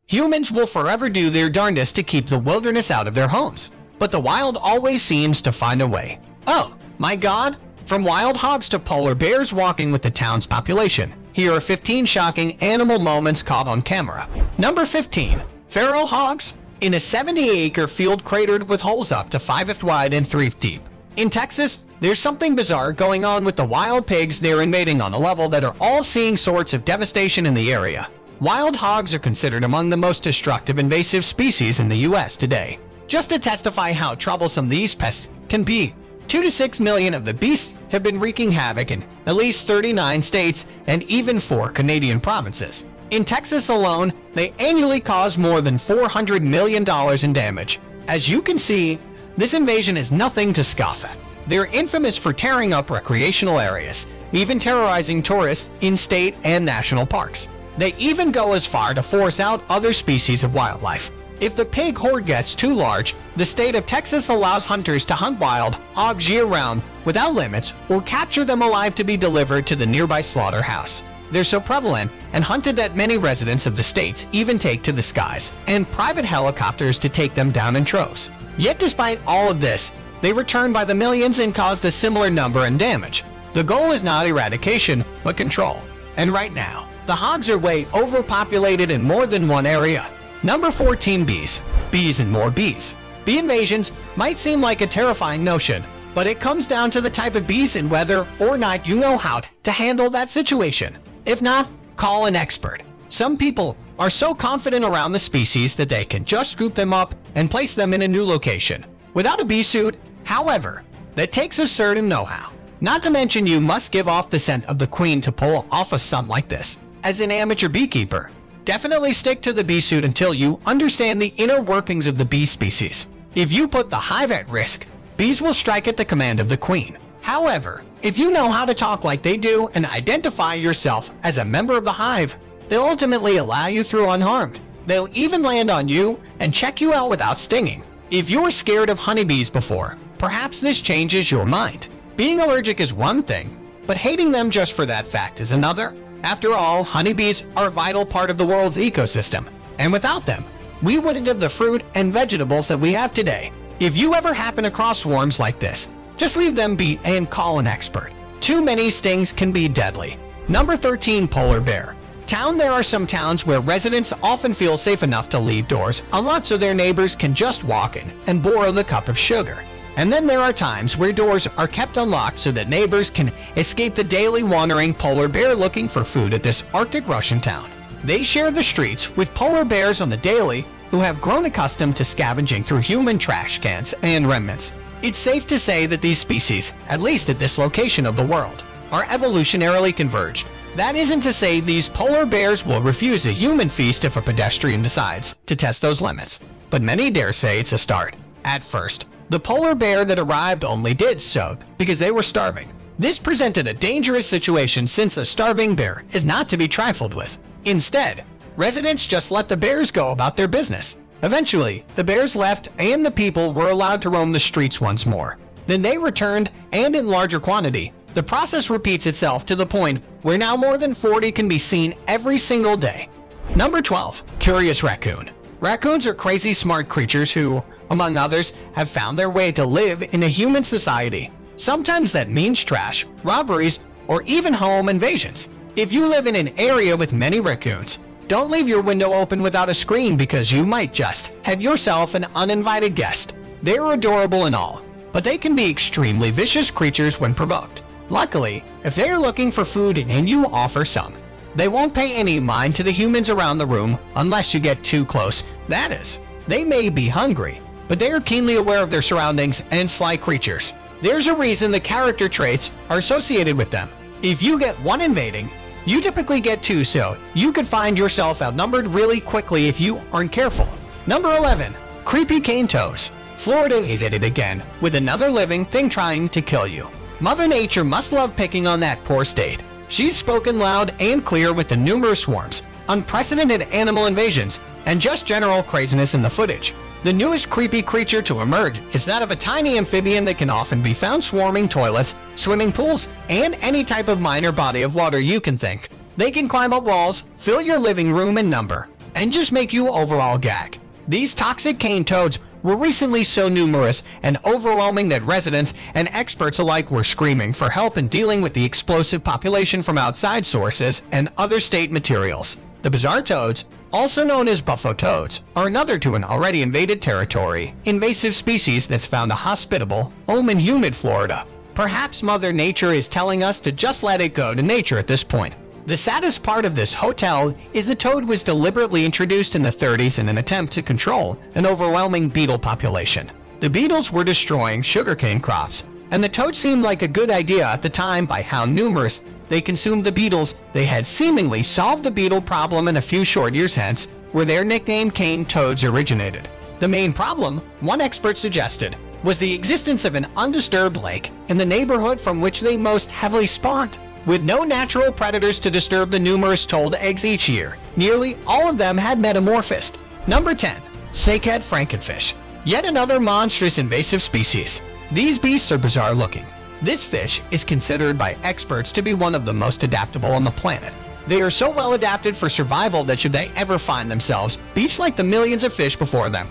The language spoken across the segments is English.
Humans will forever do their darndest to keep the wilderness out of their homes, but the wild always seems to find a way. Oh, my God! From wild hogs to polar bears walking with the town's population, here are 15 shocking animal moments caught on camera. Number 15. Feral hogs. In a 70-acre field cratered with holes up to 5 feet wide and 3 feet deep. In Texas, there's something bizarre going on with the wild pigs they're invading on a level that are all seeing sorts of devastation in the area. Wild hogs are considered among the most destructive invasive species in the US today. Just to testify how troublesome these pests can be, 2 to 6 million of the beasts have been wreaking havoc in at least 39 states and even 4 Canadian provinces. In Texas alone, they annually cause more than $400 million in damage. As you can see, this invasion is nothing to scoff at. They're infamous for tearing up recreational areas, even terrorizing tourists in state and national parks. They even go as far to force out other species of wildlife. If the pig horde gets too large, the state of Texas allows hunters to hunt wild hogs year-round without limits or capture them alive to be delivered to the nearby slaughterhouse. They're so prevalent and hunted that many residents of the states even take to the skies and private helicopters to take them down in troves. Yet despite all of this, they return by the millions and caused a similar number in damage. The goal is not eradication, but control. And right now, the hogs are way overpopulated in more than one area. Number 14. Bees. Bees and more bees. Bee invasions might seem like a terrifying notion, but it comes down to the type of bees and whether or not you know how to handle that situation. If not, call an expert. Some people are so confident around the species that they can just scoop them up and place them in a new location. Without a bee suit, however, that takes a certain know-how. Not to mention you must give off the scent of the queen to pull off a stunt like this. As an amateur beekeeper, definitely stick to the bee suit until you understand the inner workings of the bee species. If you put the hive at risk, bees will strike at the command of the queen. However, if you know how to talk like they do and identify yourself as a member of the hive, they'll ultimately allow you through unharmed. They'll even land on you and check you out without stinging. If you were scared of honeybees before, perhaps this changes your mind. Being allergic is one thing, but hating them just for that fact is another. After all, honeybees are a vital part of the world's ecosystem, and without them, we wouldn't have the fruit and vegetables that we have today. If you ever happen across swarms like this, just leave them be and call an expert. Too many stings can be deadly. Number 13. Polar bear. There are some towns where residents often feel safe enough to leave doors unlocked so their neighbors can just walk in and borrow the cup of sugar. And then there are times where doors are kept unlocked so that neighbors can escape the daily wandering polar bear looking for food at this Arctic Russian town. They share the streets with polar bears on the daily who have grown accustomed to scavenging through human trash cans and remnants. It's safe to say that these species, at least at this location of the world, are evolutionarily converged. That isn't to say these polar bears will refuse a human feast if a pedestrian decides to test those limits, but many dare say it's a start. At first, the polar bear that arrived only did so because they were starving. This presented a dangerous situation since a starving bear is not to be trifled with. Instead, residents just let the bears go about their business. Eventually, the bears left and the people were allowed to roam the streets once more. Then they returned, and in larger quantity. The process repeats itself to the point where now more than 40 can be seen every single day. Number 12. Curious raccoon. Raccoons are crazy smart creatures who, among others, have found their way to live in a human society. Sometimes that means trash, robberies, or even home invasions. If you live in an area with many raccoons, don't leave your window open without a screen because you might just have yourself an uninvited guest. They're adorable and all, but they can be extremely vicious creatures when provoked. Luckily, if they're looking for food and you offer some, they won't pay any mind to the humans around the room unless you get too close. That is, they may be hungry, but they are keenly aware of their surroundings and sly creatures. There's a reason the character traits are associated with them. If you get one invading, you typically get two, so you could find yourself outnumbered really quickly if you aren't careful. Number 11. Creepy cane toads. Florida is at it again, with another living thing trying to kill you. Mother Nature must love picking on that poor state. She's spoken loud and clear with the numerous swarms, unprecedented animal invasions, and just general craziness in the footage. The newest creepy creature to emerge is that of a tiny amphibian that can often be found swarming toilets, swimming pools, and any type of minor body of water you can think. They can climb up walls, fill your living room in number, and just make you overall gag. These toxic cane toads were recently so numerous and overwhelming that residents and experts alike were screaming for help in dealing with the explosive population from outside sources and other state materials. The bizarre toads, also known as buffalo toads, are another to an already invaded territory, invasive species that's found a hospitable home in humid Florida. Perhaps Mother Nature is telling us to just let it go to nature at this point. The saddest part of this hotel is the toad was deliberately introduced in the 30s in an attempt to control an overwhelming beetle population. The beetles were destroying sugarcane crops, and the toad seemed like a good idea at the time by how numerous they consumed the beetles. They had seemingly solved the beetle problem in a few short years hence, where their nickname cane toads originated. The main problem, one expert suggested, was the existence of an undisturbed lake in the neighborhood from which they most heavily spawned. With no natural predators to disturb the numerous toad eggs each year, nearly all of them had metamorphosed. Number 10. Snakehead frankenfish. Yet another monstrous invasive species. These beasts are bizarre looking. This fish is considered by experts to be one of the most adaptable on the planet. They are so well adapted for survival that should they ever find themselves beached like the millions of fish before them,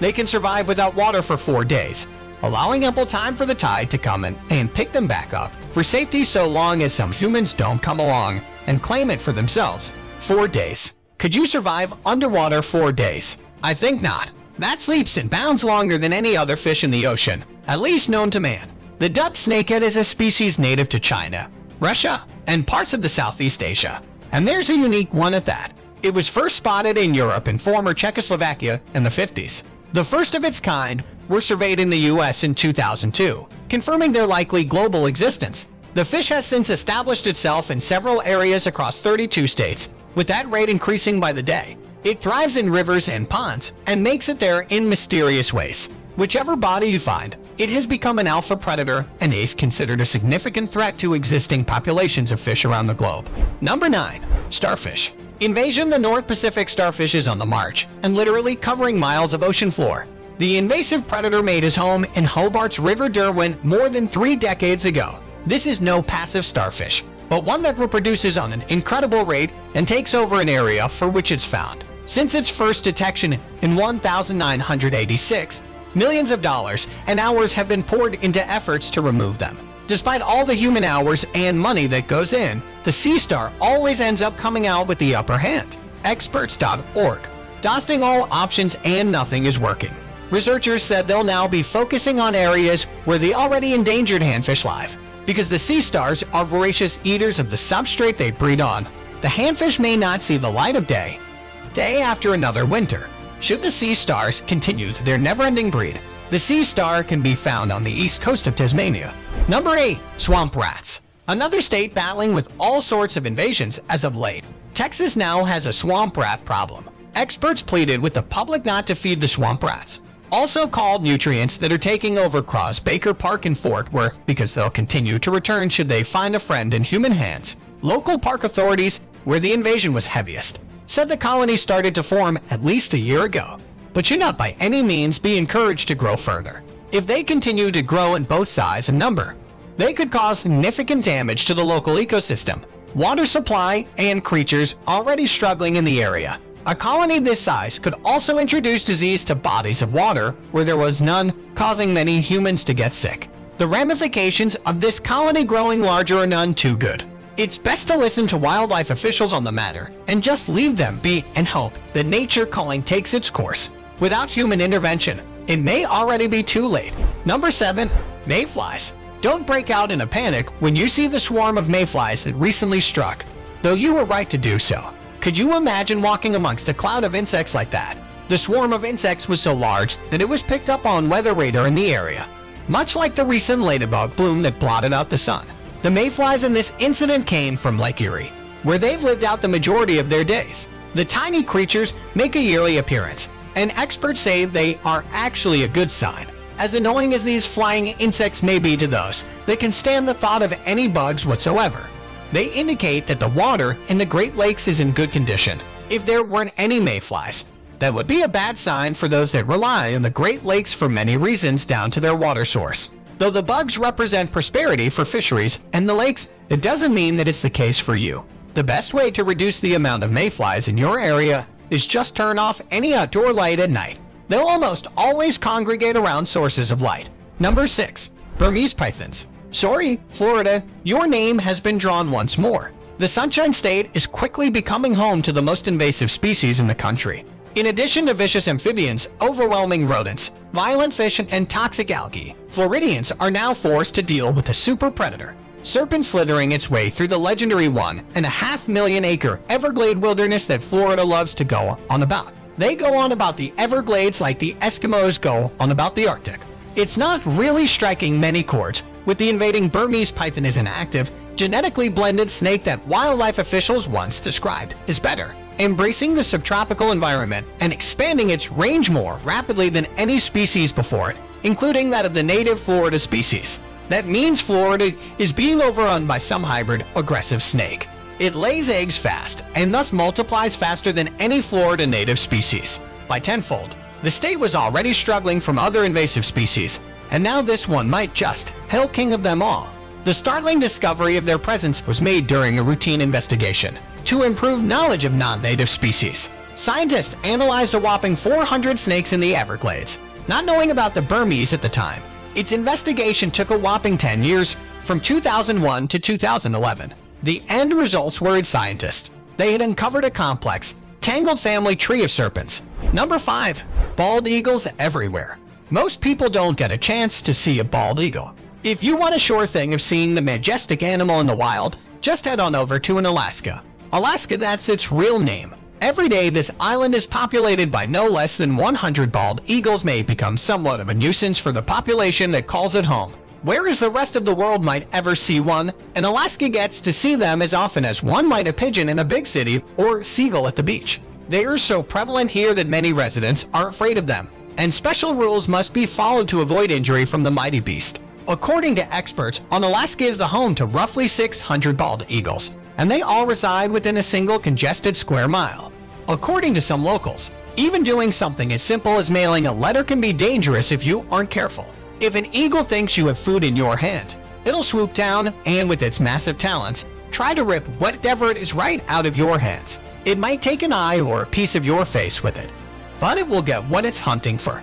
they can survive without water for 4 days, allowing ample time for the tide to come in and pick them back up for safety so long as some humans don't come along and claim it for themselves. 4 days. Could you survive underwater 4 days? I think not. That's leaps and bounds longer than any other fish in the ocean, at least known to man. The duck snakehead is a species native to China, Russia, and parts of the Southeast Asia. And there's a unique one at that. It was first spotted in Europe in former Czechoslovakia in the 50s. The first of its kind were surveyed in the US in 2002, confirming their likely global existence. The fish has since established itself in several areas across 32 states, with that rate increasing by the day. It thrives in rivers and ponds and makes it there in mysterious ways. Whichever body you find, it has become an alpha predator and is considered a significant threat to existing populations of fish around the globe. Number 9. Starfish. Invasion. The North Pacific starfish is on the march and literally covering miles of ocean floor. The invasive predator made his home in Hobart's River Derwent more than 3 decades ago. This is no passive starfish, but one that reproduces on an incredible rate and takes over an area for which it's found. Since its first detection in 1986, millions of dollars and hours have been poured into efforts to remove them. Despite all the human hours and money that goes in, the sea star always ends up coming out with the upper hand. Experts.org. Dusting all options and nothing is working. Researchers said they'll now be focusing on areas where the already endangered handfish live, because the sea stars are voracious eaters of the substrate they breed on. The handfish may not see the light of day after another winter. Should the sea stars continue their never-ending breed, the sea star can be found on the east coast of Tasmania. Number 8. Swamp rats. Another state battling with all sorts of invasions as of late. Texas now has a swamp rat problem. Experts pleaded with the public not to feed the swamp rats, also called nutrients, that are taking over Cross Baker Park in Fort Worth, because they'll continue to return should they find a friend in human hands. Local park authorities, where the invasion was heaviest, said the colony started to form at least a year ago, but should not by any means be encouraged to grow further. If they continue to grow in both size and number, they could cause significant damage to the local ecosystem, water supply, and creatures already struggling in the area. A colony this size could also introduce disease to bodies of water where there was none, causing many humans to get sick. The ramifications of this colony growing larger are none too good. It's best to listen to wildlife officials on the matter and just leave them be and hope that nature calling takes its course. Without human intervention, it may already be too late. Number 7. Mayflies. Don't break out in a panic when you see the swarm of mayflies that recently struck, though you were right to do so. Could you imagine walking amongst a cloud of insects like that? The swarm of insects was so large that it was picked up on weather radar in the area, much like the recent ladybug bloom that blotted out the sun. The mayflies in this incident came from Lake Erie, where they've lived out the majority of their days. The tiny creatures make a yearly appearance, and experts say they are actually a good sign. As annoying as these flying insects may be to those that can stand the thought of any bugs whatsoever, they indicate that the water in the Great Lakes is in good condition. If there weren't any mayflies, that would be a bad sign for those that rely on the Great Lakes for many reasons down to their water source. Though the bugs represent prosperity for fisheries and the lakes, it doesn't mean that it's the case for you. The best way to reduce the amount of mayflies in your area is just turn off any outdoor light at night. They'll almost always congregate around sources of light. Number 6. Burmese pythons. Sorry, Florida, your name has been drawn once more. The Sunshine State is quickly becoming home to the most invasive species in the country. In addition to vicious amphibians, overwhelming rodents, violent fish, and toxic algae, Floridians are now forced to deal with a super predator. Serpent slithering its way through the legendary 1.5 million acre Everglade wilderness that Florida loves to go on about. They go on about the Everglades like the Eskimos go on about the Arctic. It's not really striking many chords with the invading Burmese python as an active, genetically blended snake that wildlife officials once described as better, embracing the subtropical environment and expanding its range more rapidly than any species before it, including that of the native Florida species. That means Florida is being overrun by some hybrid aggressive snake. It lays eggs fast and thus multiplies faster than any Florida native species, by tenfold. The state was already struggling from other invasive species, and now this one might just hail king of them all. The startling discovery of their presence was made during a routine investigation to improve knowledge of non-native species. Scientists analyzed a whopping 400 snakes in the Everglades, not knowing about the Burmese at the time. Its investigation took a whopping 10 years, from 2001 to 2011. The end results worried scientists. They had uncovered a complex, tangled family tree of serpents. Number 5. Bald eagles everywhere. Most people don't get a chance to see a bald eagle. If you want a sure thing of seeing the majestic animal in the wild, just head on over to Alaska. Alaska, that's its real name. Every day, this island is populated by no less than 100 bald eagles. May become somewhat of a nuisance for the population that calls it home. Whereas the rest of the world might ever see one, and Alaska gets to see them as often as one might a pigeon in a big city or seagull at the beach. They are so prevalent here that many residents are afraid of them, and special rules must be followed to avoid injury from the mighty beast. According to experts, Alaska is the home to roughly 600 bald eagles, and they all reside within a single congested square mile. According to some locals, even doing something as simple as mailing a letter can be dangerous if you aren't careful. If an eagle thinks you have food in your hand, it'll swoop down and, with its massive talons, try to rip whatever it is right out of your hands. It might take an eye or a piece of your face with it, but it will get what it's hunting for.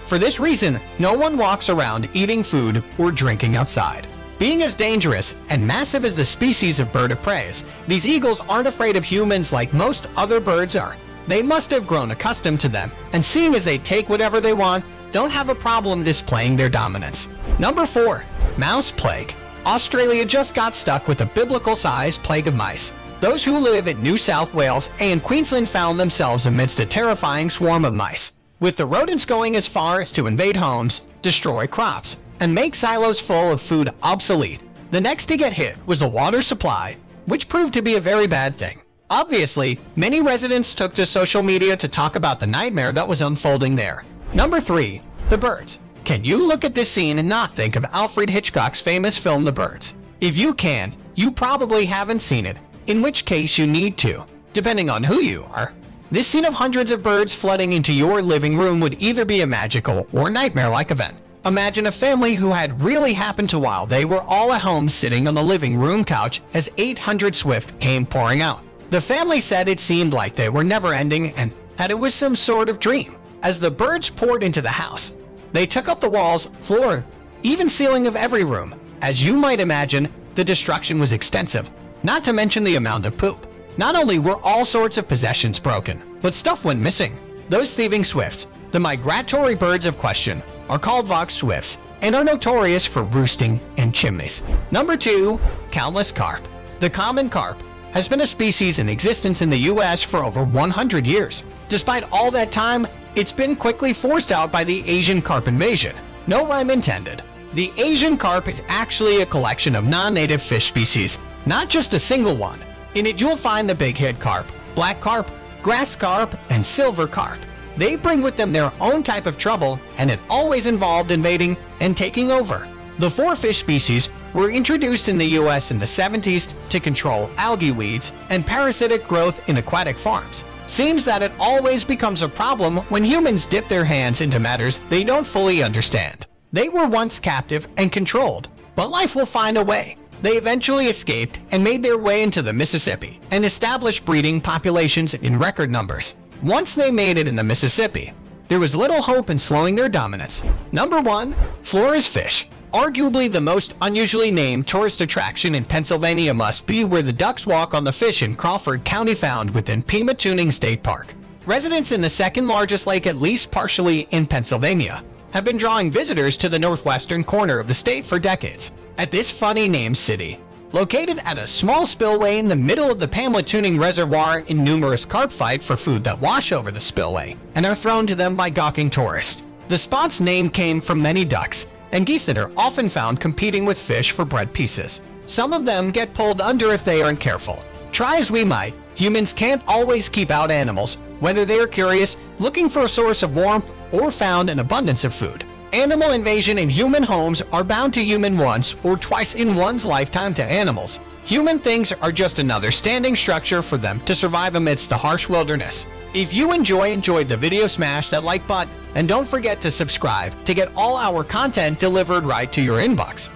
For this reason, no one walks around eating food or drinking outside. Being as dangerous and massive as the species of bird of prey is, these eagles aren't afraid of humans like most other birds are. They must have grown accustomed to them, and seeing as they take whatever they want, don't have a problem displaying their dominance. Number 4. Mouse plague. Australia just got stuck with a biblical-sized plague of mice. Those who live in New South Wales and Queensland found themselves amidst a terrifying swarm of mice, with the rodents going as far as to invade homes, destroy crops, and make silos full of food obsolete. The next to get hit was the water supply, which proved to be a very bad thing. Obviously, many residents took to social media to talk about the nightmare that was unfolding there. Number 3. The birds. Can you look at this scene and not think of Alfred Hitchcock's famous film The Birds? If you can, you probably haven't seen it, in which case you need to, depending on who you are. This scene of hundreds of birds flooding into your living room would either be a magical or nightmare-like event. Imagine a family who had really happened to while they were all at home sitting on the living room couch as 800 swift came pouring out. The family said it seemed like they were never ending and that it was some sort of dream. As the birds poured into the house, they took up the walls, floor, even ceiling of every room. As you might imagine, the destruction was extensive, not to mention the amount of poop. Not only were all sorts of possessions broken, but stuff went missing. Those thieving swifts, the migratory birds of question, are called Vox swifts and are notorious for roosting in chimneys. Number 2. Countless carp. The common carp has been a species in existence in the US for over 100 years. Despite all that time, it's been quickly forced out by the Asian carp invasion. No rhyme intended. The Asian carp is actually a collection of non-native fish species, not just a single one. In it you'll find the big-head carp, black carp, grass carp, and silver carp. They bring with them their own type of trouble, and it always involved invading and taking over. The 4 fish species were introduced in the US in the 70s to control algae weeds and parasitic growth in aquatic farms. Seems that it always becomes a problem when humans dip their hands into matters they don't fully understand. They were once captive and controlled, but life will find a way. They eventually escaped and made their way into the Mississippi and established breeding populations in record numbers. Once they made it in the Mississippi, there was little hope in slowing their dominance. Number 1. Flora's fish. Arguably the most unusually named tourist attraction in Pennsylvania must be where the ducks walk on the fish in Crawford County found within Pima-Tuning State Park. Residents in the second largest lake, at least partially in Pennsylvania, have been drawing visitors to the northwestern corner of the state for decades. At this funny named city, located at a small spillway in the middle of the Pima-Tuning Reservoir, in numerous carp fight for food that wash over the spillway and are thrown to them by gawking tourists. The spot's name came from many ducks and geese that are often found competing with fish for bread pieces. Some of them get pulled under if they aren't careful. Try as we might, humans can't always keep out animals, whether they are curious, looking for a source of warmth, or found an abundance of food. Animal invasion in human homes are bound to human once or twice in one's lifetime to animals. Human things are just another standing structure for them to survive amidst the harsh wilderness. If you enjoyed the video, smash that like button and don't forget to subscribe to get all our content delivered right to your inbox.